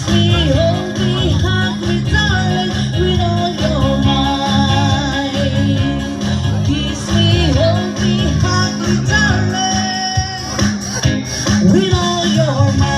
me, hold me, hug me, darling, with all your might. Kiss me, hold me, hug me, darling, with all your might.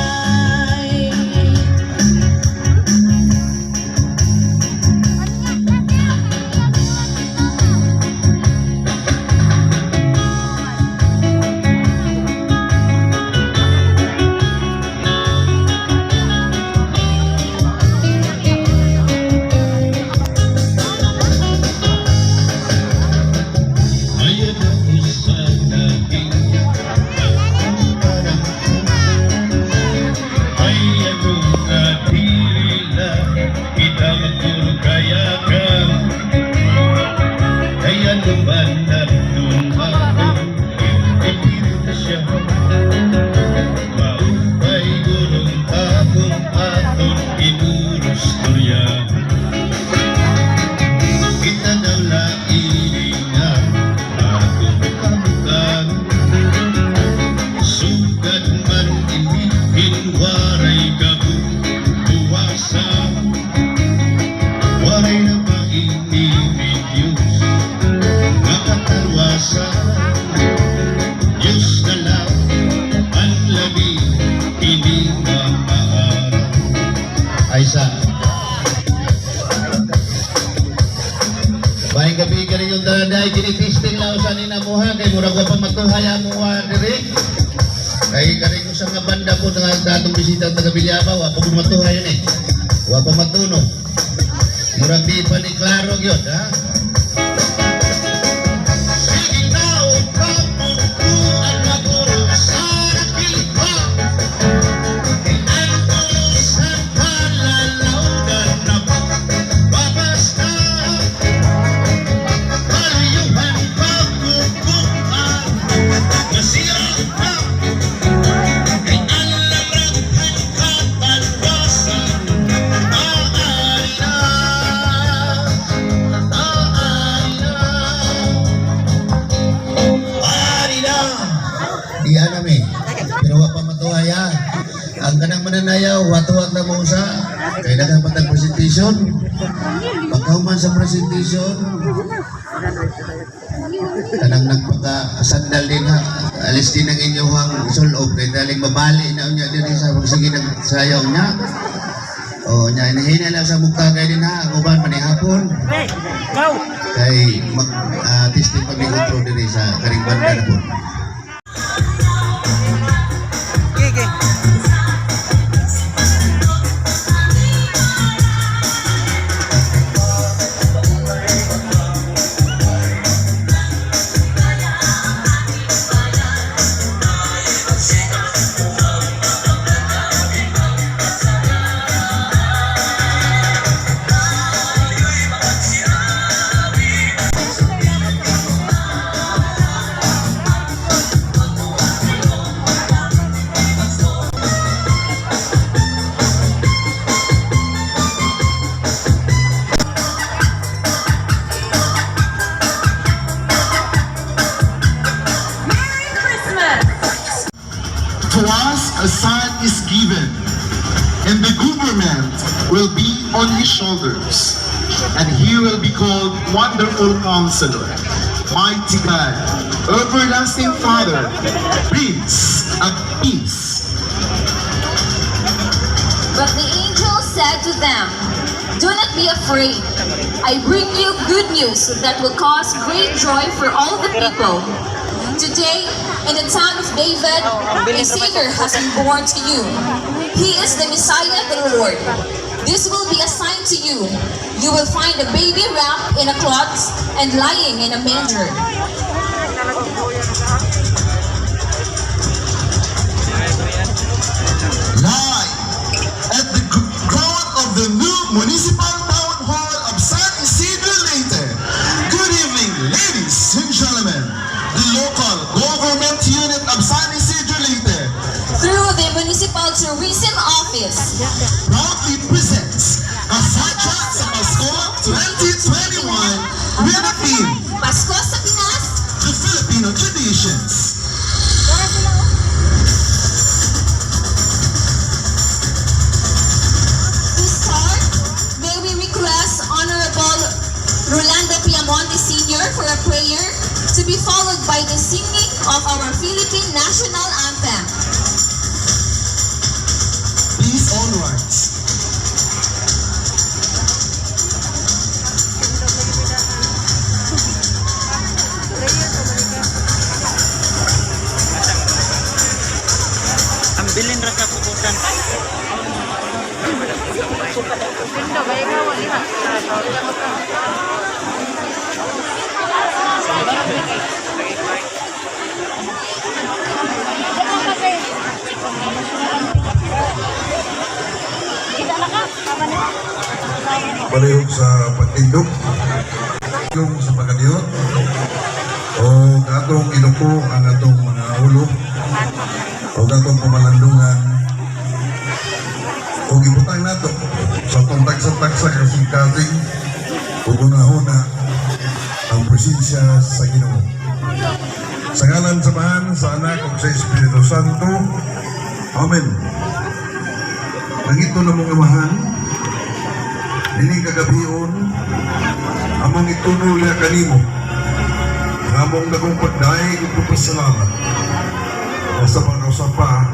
Aisa. Baik gabi ka rin yung daday, kinitisting lang sa ninamuha, kay murag pa matuhaya mo diri. Kay ka rin yung sa nga banda po nga datong bisita taga Bilyaba, wa pa matuhay yun eh. Wa pa matuno. Murag di pa ni klaro yun, ha? Iya nami, pero wa pa matuhaya. Ang kanang mananayaw, watuwag na mo sa kay naghapat ang presentation. Pagkahuman sa presentation, kanang nagpaka-sandal din ha. Alis din ang inyong sulog. Kaya daling mabali na niya din sa sige nagsayaw niya. O niya, inahina lang sa mukha kayo din ha. Ang uban panihapon. Kay mag-testing pag-ingotro din sa karing banda na po. To us a son is given, and the government will be on his shoulders, and he will be called Wonderful Counselor, Mighty God, Everlasting Father, Prince of Peace. But the angel said to them, "Do not be afraid. I bring you good news that will cause great joy for all the people. Today, in the town of David, a Savior has been born to you. He is the Messiah, the Lord. This will be a sign to you. You will find a baby wrapped in a cloth and lying in a manger." Live at the ground of the new Municipal Town Hall of San Isidro Leyte. Good evening, ladies and gentlemen. The local government unit of San Isidro Leyte, Through the Municipal Tourism Office, proudly presents Kasadya sa Pasko 2021 with a theme, Pasko sa Pinas, The Filipino Traditions. Rolando Piamonte Sr. for a prayer to be followed by the singing of our Philippine National Anthem. Please all rise. Ang bilin ra sa pupusan. Palihog sa pagtindog, yung sa pagkadiyot, o atong inuko ang atong mga ulo, o atong pamalandungan, o gibutang nato sa atong tagsa-tagsa kasing-kasing, o gunahuna ang presensya sa Ginoo. Sa ngalan samahan sa Anak ug sa Espiritu Santo. Amen. Nangito na mong amahan, ini kagabion, among ituno niya kanimo, among nagong pagdaig ug pasalamat. Sa pag-usapa,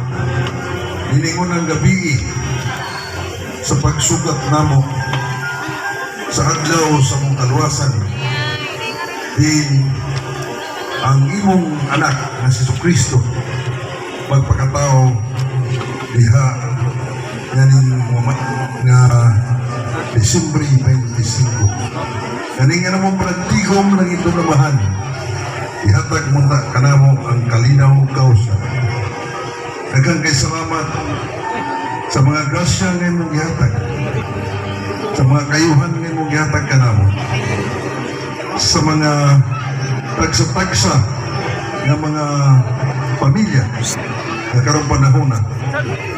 niningon ang gabi sa pagsugat namo sa adlaw sa mong kaluwasan. Din ang imong anak na si Kristo magpakatao diha nganing nga Desembre 25. Kaning nga namang practicum ng ito namahan, ihatag mo na kanamo ang kalinaw kausa. Daghang kay salamat sa mga grasya nga imong ihatag, sa mga kayuhan nga imong ihatag kanamo, sa mga tagsa-tagsa ng mga pamilya na karong panahon na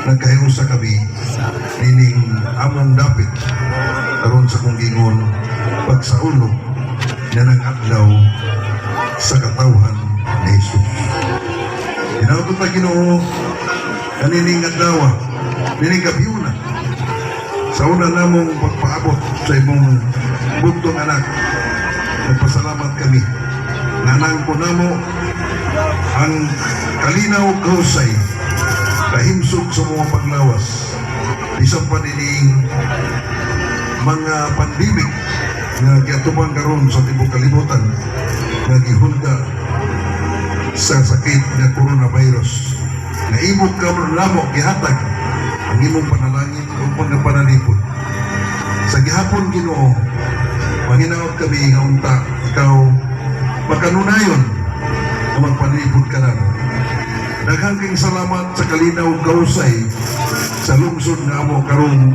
nagkahiusa kami nining among dapit karon sa kong gingon pagsaulo na ng adlaw sa katawhan ni Jesus. Ginautot na Ginoo kanining adlaw nining gabiuna sa una namong pagpaabot sa imong bugtong anak. Nagpasalamat kami nanang ko namo ang kalinaw kausay kahimsog sa mga paglawas isang panining mga pandemik na giatubang karon sa tibok kalibutan na gihulga sa sakit na coronavirus na imong karon namo gihatag ang imong panalangin o pagpanalipod sa gihapon Ginoo. Manghinaot kami nga unta ikaw makanunayon na magpanalipod ka namo. Daghang kang salamat sa kalinaw kausay sa lungsod na amo karong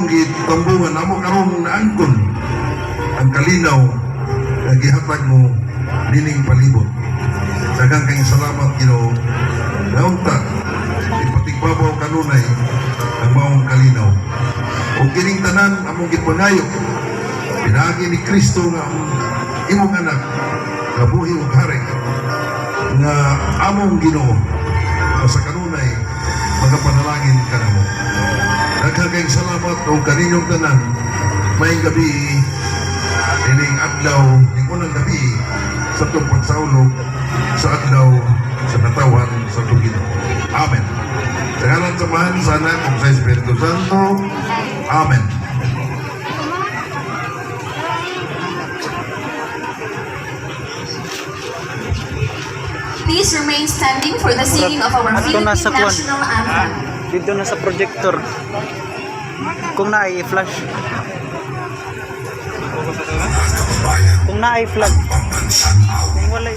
gitambungan, amo karong naangkon ang kalinaw na gihatag mo nining palibot. Daghang kang salamat Ginoo na unta ipatigbabaw kanunay ang maong kalinaw. O kining tanan among gipangayo pinagi ni Kristo nga imong anak nga buhi ug hari nga among Ginoo sa kanunay magapanalangin kanamo. Daghang kayong salamat o kaninyong tanan may gabi ining adlaw ning unang gabi sa itong pagsaulog sa adlaw sa natawan sa itong Ginoo. Amen. Sa ngalan samahan sa Anak ug sa Espiritu Santo. Amen. Please remain standing for the singing of our Ato Philippine na sa kwan. National Anthem. Dito na sa projector. Kung na ay flash. Kung na ay flag. Kung wala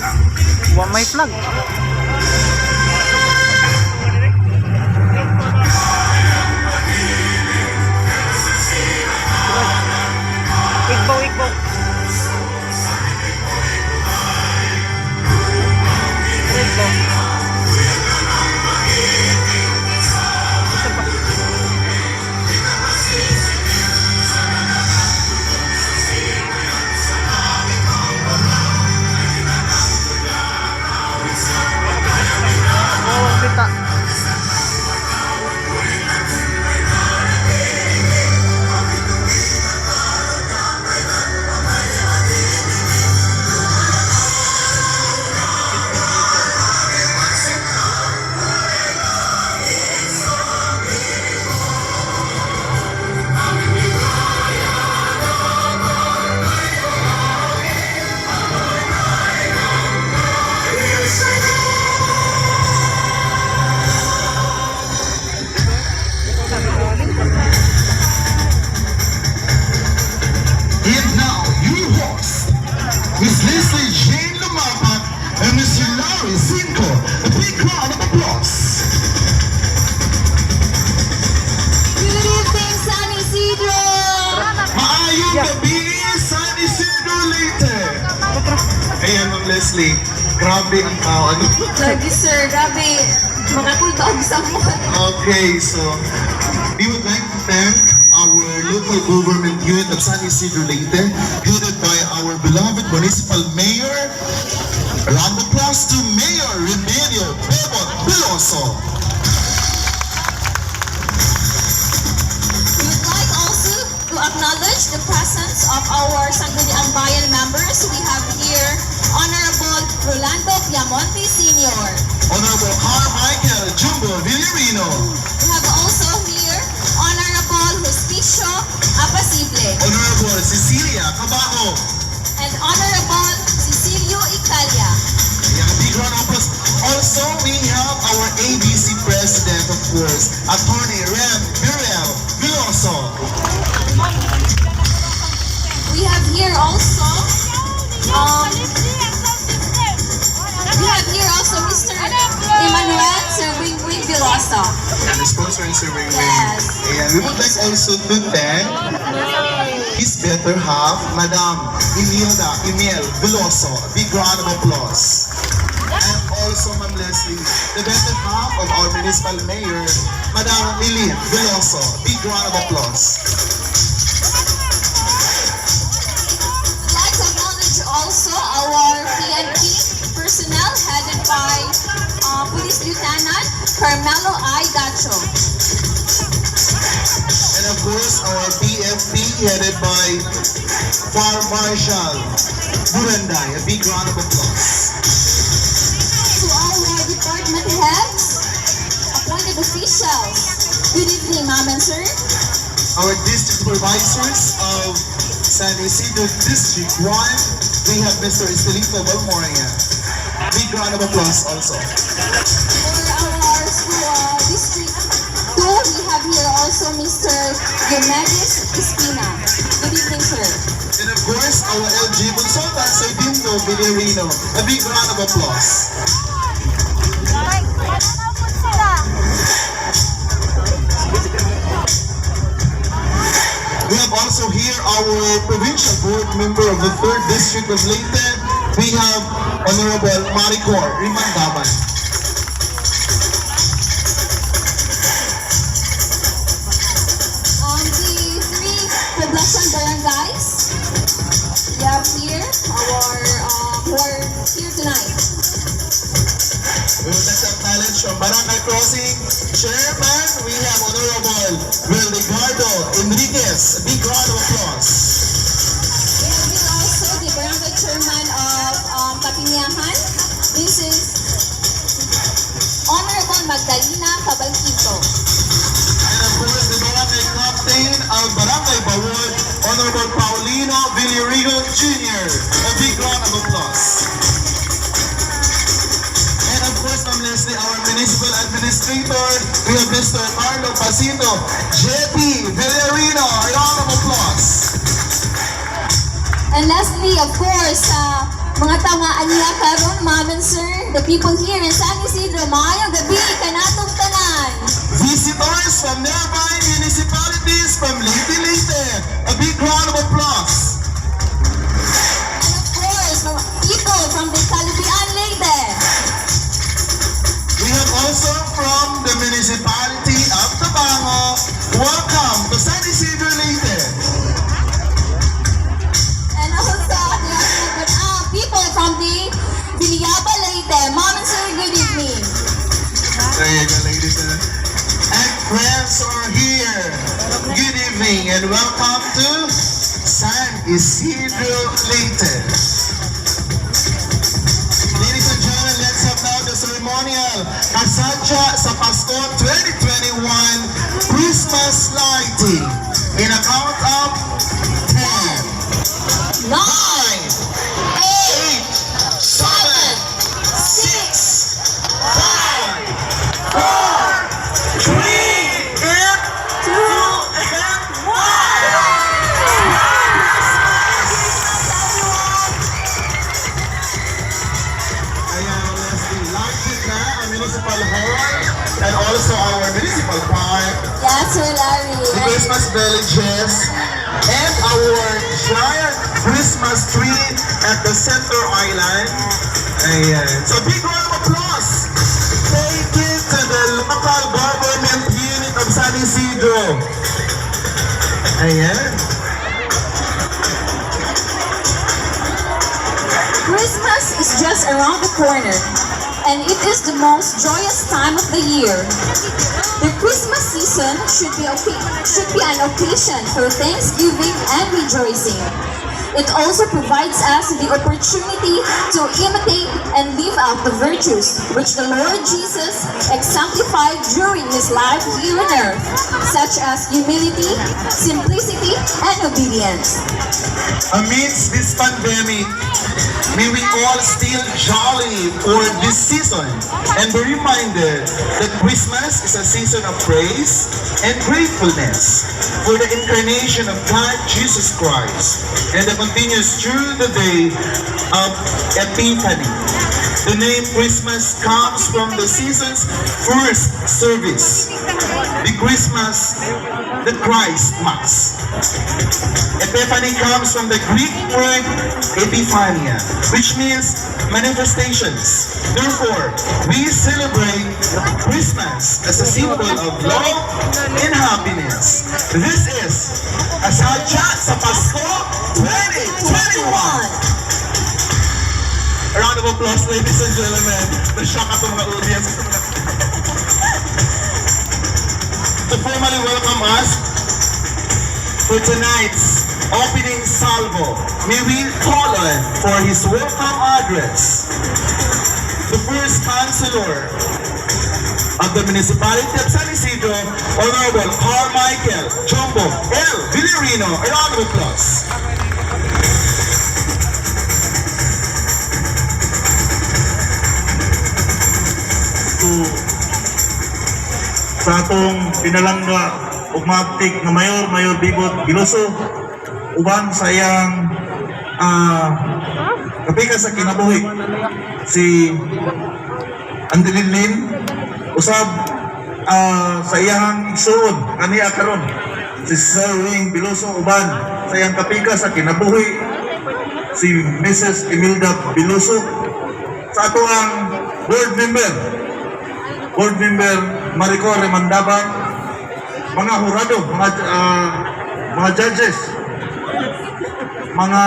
may flag. Igbaw. gabi, San Isidro Leyte. Ayan, Ma'am Leslie. Grabe ang tao. Ano? Lagi sir, grabe. Makakultaog sa mo. Okay, so we would like to thank our local government unit of San Isidro Leyte, headed by our beloved municipal mayor. A round of applause to Mayor Remedio Bebot Veloso. We would like also to acknowledge the presence of our Sangguniang Bayan members. We have here Honorable Rolando Piamonte Sr. Honorable Carmichael Jumbo Villarino. We have also here Honorable Justicio Apasible Honorable Cecilia Cabajo. and Honorable Cecilio Icalia. Yeah, big round of applause. Also, we have our ABC President, of course, Attorney Rem Birel Veloso. We have here also Mr. Emmanuel Serwingwing Veloso. And the sponsor is serving Yes. And we would like also to thank his better half, Madam Emil Veloso. A big round of applause. And also, Ma'am Leslie, the better half of our municipal mayor, Madam Eileen Veloso. Big round of applause. We'd like to acknowledge also our PNP personnel headed by Police Lieutenant Carmelo I. Gacho. And of course, our BFP headed by Fire Marshal Buranday. A big round of applause. To our department heads, appointed officials, good evening, ma'am and sir. Our district supervisors of San Isidro District 1, we have Mr. Estelito Balmoria. Big round of applause also. For our school district 2, we have here also Mr. Diomedes Espina. Good evening, sir. And of course, our LG Consultant, Sir Dindo Villarino. A big round of applause. We have also here our provincial board member of the 3rd District of Leyte. We have Honorable Maricor Rimandaman. The 3 Poblacion barangays, we have here who are here tonight. We would like to acknowledge from Barangay Crossing Chairman, we have Honorable Wildegardo Enriquez. A big round of applause. We have here also the barangay chairman of Kapinyahan. This is Honorable Magdalena Cabalquito. And of course, the Barangay Captain of Barangay Bawod, Honorable Paulino Villarino Jr. A big round of applause. And of course, Ma'am Leslie, our municipal administrator, we have Mr. Carlo Pasito, JP Villarino. A round of applause. And lastly, of course, mga tamaan niya karon, ma'am and sir, the people here in San Isidro, maayong gabi, kanatong tanan. Visitors from nearby municipalities from Leyte. A big round of applause. And of course, mga people from the Kalubian Leyte. We have also from the municipality of Tabango. Welcome to San Isidro Leyte. And also, people from the Viliaba Leyte. Ma'am and sir, good evening. There you go, ladies and friends are here. Good evening and welcome to San Isidro Leyte. Ladies and gentlemen, let's have now the ceremonial Kasadya sa Pasko 2021 Christmas lighting in a count of 10, 9, 8, 7, 6, 5, 4, 3, and 2, and 1. Ayan, Leslie, lighting na ang Municipal Hall and also our Christmas villages and our giant Christmas tree at the center island. Ayan. So big round of applause. Thank you to the local government unit of San Isidro. Ayan. Christmas is just around the corner, and it is the most joyous time of the year. The Christmas season should be an occasion for thanksgiving and rejoicing. It also provides us the opportunity to imitate and live out the virtues which the Lord Jesus exemplified during His life here on earth, such as humility, simplicity, and obedience. Amidst this pandemic, may we all still jolly for this season and be reminded that Christmas is a season of praise and gratefulness for the incarnation of God Jesus Christ and that continues through the day of Epiphany. The name Christmas comes from the season's first service, the Christmas, the Christ Mass. Epiphany comes from the Greek word epiphania, which means manifestations. Therefore, we celebrate Christmas as a symbol of love and happiness. This is Asadya sa Pasko 2021! A round of applause, ladies and gentlemen. Na-shock ako mga audience. To formally welcome us for tonight's opening salvo, may we call on for his welcome address the first councilor of the municipality of San Isidro, Honorable Carmichael Jumbo L. Villarino. A round of applause. Sa atong pinalangga ugmaptik nga Mayor Bibot Biloso uban sa iyang kapika sa kinabuhi si Andelin usab sa iyang igsuon kaniya karon si Sir Wing Biloso uban sa iyang kapika sa kinabuhi si Mrs. Imelda Biloso sa ato ang board member Marico Remandaban, mga hurado, mga judges, mga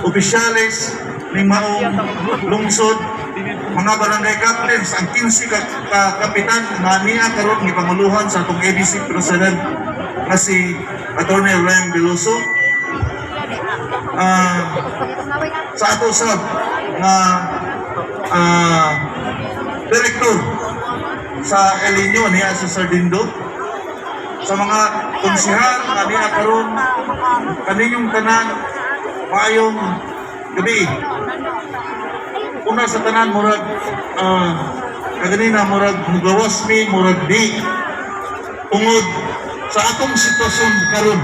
opisyalis ng maong lungsod, mga barangay captains, ang 15 kapitan na niya karon ni panguluhan sa atong ABC President na si Attorney Ryan Biloso. Sa ato sab na direktor sa El Niño niya sa Sardindo, sa mga konsihal na niya karon kaninyong tanan maayong gabi. Una sa tanan murag kaganina murag mugawas mi murag di tungod sa atong sitwasyon karon,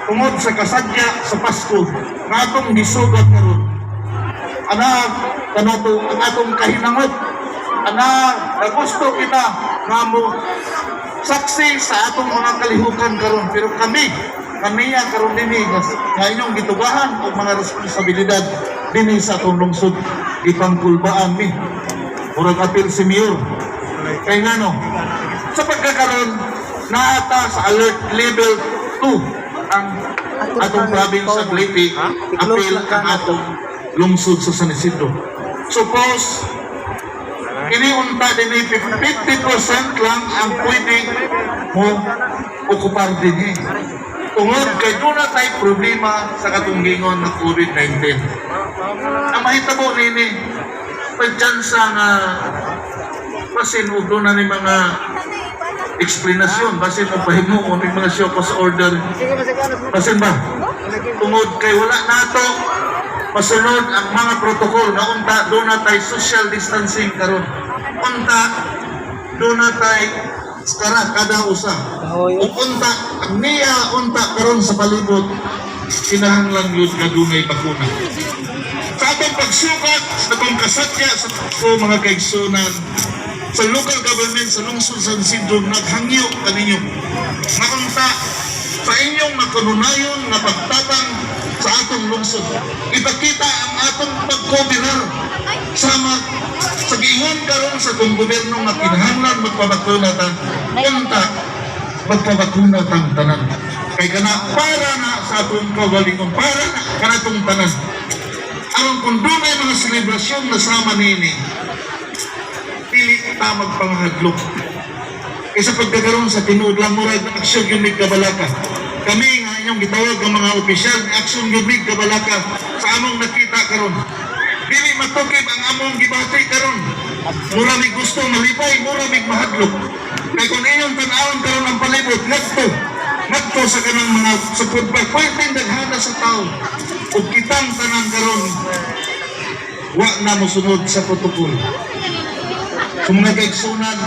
tungod sa kasadya sa Pasko nga atong gisugat karon. Kanato ang atong kahinangot gusto kita nga mo saksi sa atong mga kalihukan karon, pero kami karon dinhi nga inyong gitugahan og mga responsibilidad dinhi sa atong lungsod ipangkulbaan mi murag apil si Mayor kay ngano sa pagkakaroon naata sa alert level 2 ang atong province sa Leyte, apil ang atong lungsod sa San Isidro. Suppose iniunta din ay 50% lang ang pwedeng mo okupar din tungod kay doon na tayo problema sa katunggingon ng COVID-19. Ang mahitabo nini pagtsansa nga basin o doon na ni mga eksplanasyon, basin o pahimuon ng mga show cause order, basin ba? Tungod kay wala nato masunod ang mga protokol na unta doon na tayo social distancing karon. Unta doon na tayo kada usa. Unta ang niya unta karon sa palibot kinahanglan yun nga dunay bakuna. Sa atong pagsukat, sa atong kasatya sa mga kaigsunan, sa local government, sa lungsod sa Isidro, naghangyo kaninyo. Nakunta sa inyong nakanunayon na pagtatang sa atong lungsod. Ipakita ang atong pagkobinar sa giingon karon sa itong gobyerno na kinahanglan magpabakuna ta. Unta, magpabakuna tang tanan. Kay kana para na sa atong kagalingon, para na kanatong tanan. Aron kung doon ay mga selebrasyon na sama nini, pili ta magpanghadlok. Kaysa pagkakaroon sa tinuod lang murag na aksyon yun may kabalaka. Kami nga inyong gitawag ng mga opisyal, aksyon yun may kabalaka sa among nakita karon. Dili matukib ang among gibati karon. Mura may gusto malipay, mura may mahadlok. Kaya kung inyong tanawon karon ang palibot, nagto sa kanang mga support back, pwedeng daghana sa tao. Ug kitang tanan karon, wa na mosunod sa protokol. Sa mga kaigsunan,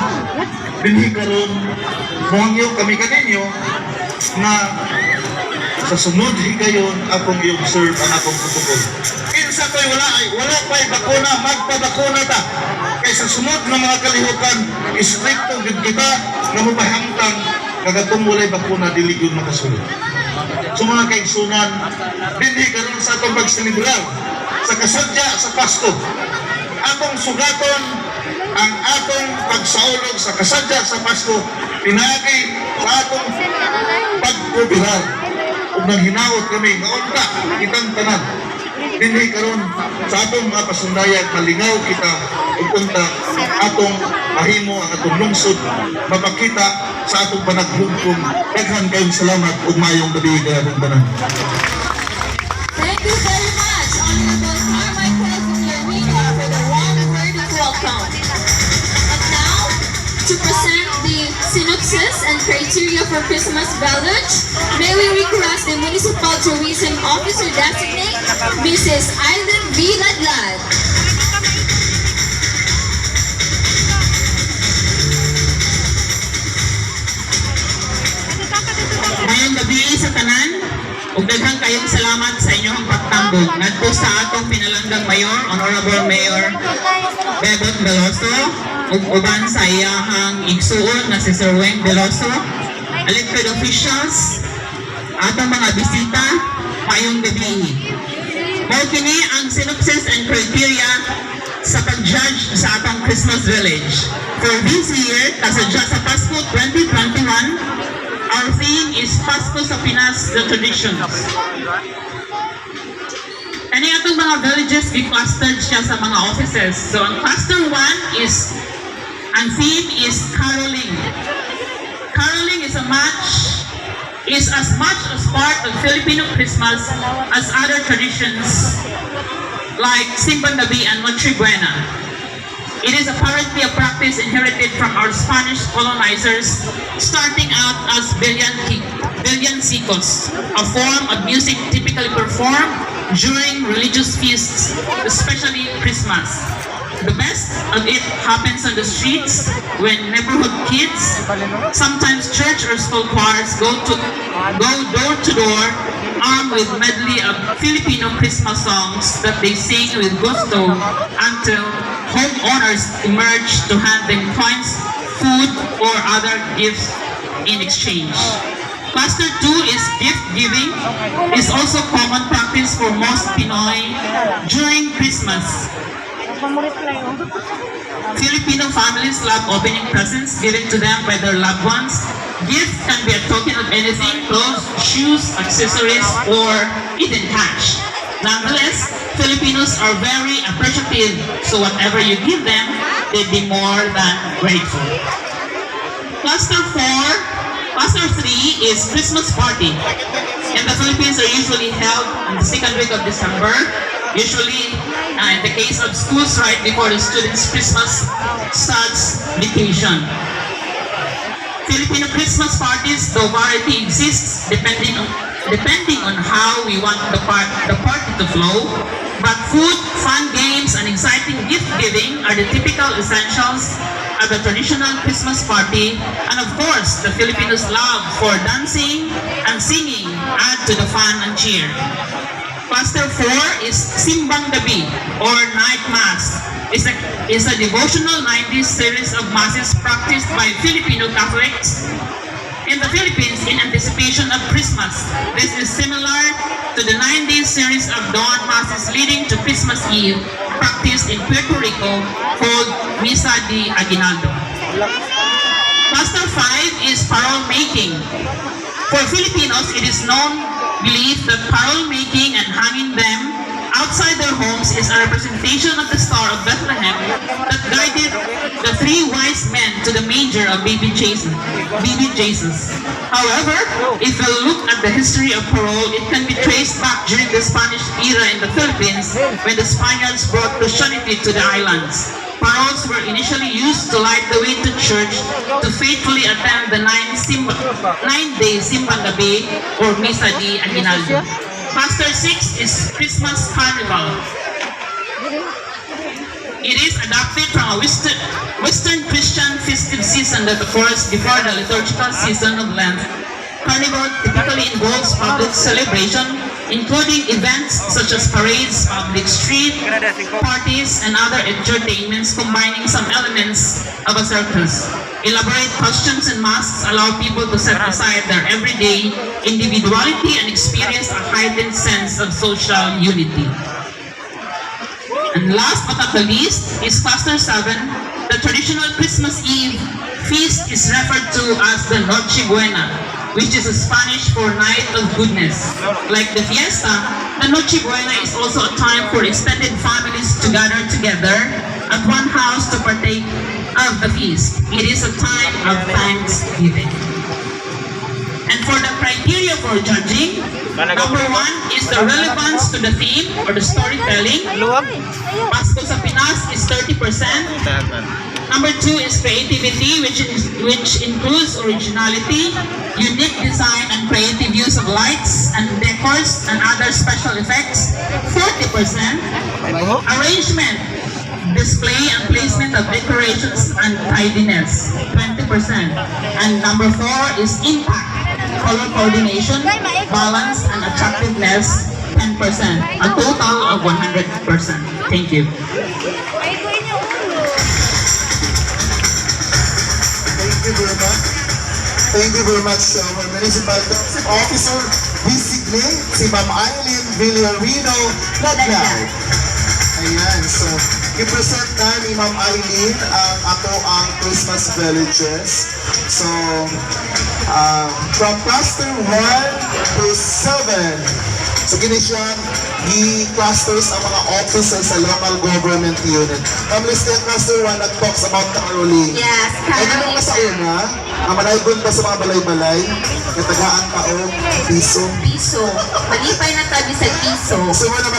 dinhi karon, mohangyo kami kaninyo na sa sunod higayon akong i-observe ang akong protokol. Kinsa ko'y wala pa'y bakuna, magpabakuna ta. Kay sa sunod ng mga kalihukan, istrikto gid kita na mapahangtang kagatong walay bakuna dili gyud makasulod. So mga kaigsunan, dinhi karon sa atong pagselebrar sa kasadya sa Pasko. Atong sugaton ang atong pagsaulog sa kasadya sa Pasko, pinagi sa atong pagkubirar. Ug nang hinaot kami, maunta kitang tanan. Dinhi karon sa atong mga pasundayag, malingaw kita ug unta atong mahimo ang atong lungsod mapakita sa atong panaghugpong. Daghan kayong salamat ug mayong gabi kayong tanan. Thank you very much, Honorable Carmichael Villarino, for the warm-hearted welcome. And now, to present the synopsis and criteria for Christmas Village, may we request the Municipal Tourism Officer Designate, Mrs. Aileen V. Ladlad. Ngayong gabi sa tanan, ug daghang kayong salamat sa inyong pagtambong ngadto sa atong pinalanggang mayor, Honorable Mayor Bebot Veloso, ug uban sa iyahang igsuon na si Sir Weng Veloso, elected officials, atong mga bisita, mayong gabi. Mao kini ang synopsis and criteria sa pag-judge sa atong Christmas Village. For this year, kasadya sa Pasko 2021, our theme is Pasko sa Pinas, the Traditions. Kani atong mga villages, gi-clustered siya sa mga offices. So ang cluster 1 is, ang theme is caroling. Caroling is as much as part of Filipino Christmas as other traditions like Simbang Gabi and Noche Buena. It is apparently a practice inherited from our Spanish colonizers, starting out as villancicos, a form of music typically performed during religious feasts, especially Christmas. The best of it happens on the streets when neighborhood kids, sometimes church or school choirs, go door to door, armed with medley of Filipino Christmas songs that they sing with gusto until homeowners emerge to hand them coins, food, or other gifts in exchange. Cluster 2 is gift giving. It's also common practice for most Pinoy during Christmas. Filipino families love opening presents given to them by their loved ones. Gifts can be a token of anything, clothes, shoes, accessories, or even cash. Nonetheless, Filipinos are very appreciative, so whatever you give them, they'd be more than grateful. Cluster 3 is Christmas party. In the Philippines are usually held on the second week of December, usually in the case of schools right before the students' Christmas starts vacation. Filipino Christmas parties, though variety exists depending on how we want the party to flow, but food, fun games, and exciting gift giving are the typical essentials of the traditional Christmas party, and of course, the Filipinos' love for dancing and singing add to the fun and cheer. Cluster 4 is Simbang Gabi or Night Mass. It's a devotional 90s series of masses practiced by Filipino Catholics in the Philippines in anticipation of Christmas. This is similar to the 9-day series of dawn masses leading to Christmas Eve practiced in Puerto Rico called Misa de Aguinaldo. Cluster 5 is parole making. For Filipinos, it is known belief that parole making and hanging them outside their homes is a representation of the Star of Bethlehem that guided the 3 wise men to the manger of baby Jesus. However, if we look at the history of parole, it can be traced back during the Spanish era in the Philippines when the Spaniards brought Christianity to the islands. Paroles were initially used to light the way to church to faithfully attend the 9-day Simbang Gabi or Misa de Aguinaldo. Cluster 6 is Christmas Carnival. It is adapted from a Western Christian festive season that occurs before the liturgical season of Lent. Carnival typically involves public celebration, including events such as parades, public street parties, and other entertainments combining some elements of a circus. Elaborate costumes and masks allow people to set aside their everyday individuality and experience a heightened sense of social unity. And last but not the least is Cluster 7. The traditional Christmas Eve feast is referred to as the Noche Buena, which is Spanish for Night of Goodness. Like the fiesta, the Noche Buena is also a time for extended families to gather together at one house to partake of the feast. It is a time of thanksgiving. And for the criteria for judging, number 1 is the relevance to the theme or the storytelling. Pasko sa Pinas is 30%. Number 2 is creativity, which includes originality, unique design and creative use of lights and decors and other special effects, 40%. Arrangement, display and placement of decorations and tidiness, 20%. And number 4 is impact, color coordination, balance and attractiveness, 10%. A total of 100%. Thank you. Thank you very much. Thank you very much, our Municipal Officer Designate, si Ma'am Eileen Villarino Ladlaw. Ayan, so i-present na ni Ma'am Eileen ang Christmas villages. So, from cluster 1 to 7, so gini siya i-clusters ang mga offices sa local government unit. Ma'am Listia, cluster 1 nag-talks about caroling. Yes, Ay, ano ka sa una? Ang malaygon pa sa mga balay-balay, natagaan ka o piso. Piso. Malipay na tabi sa piso. So, wala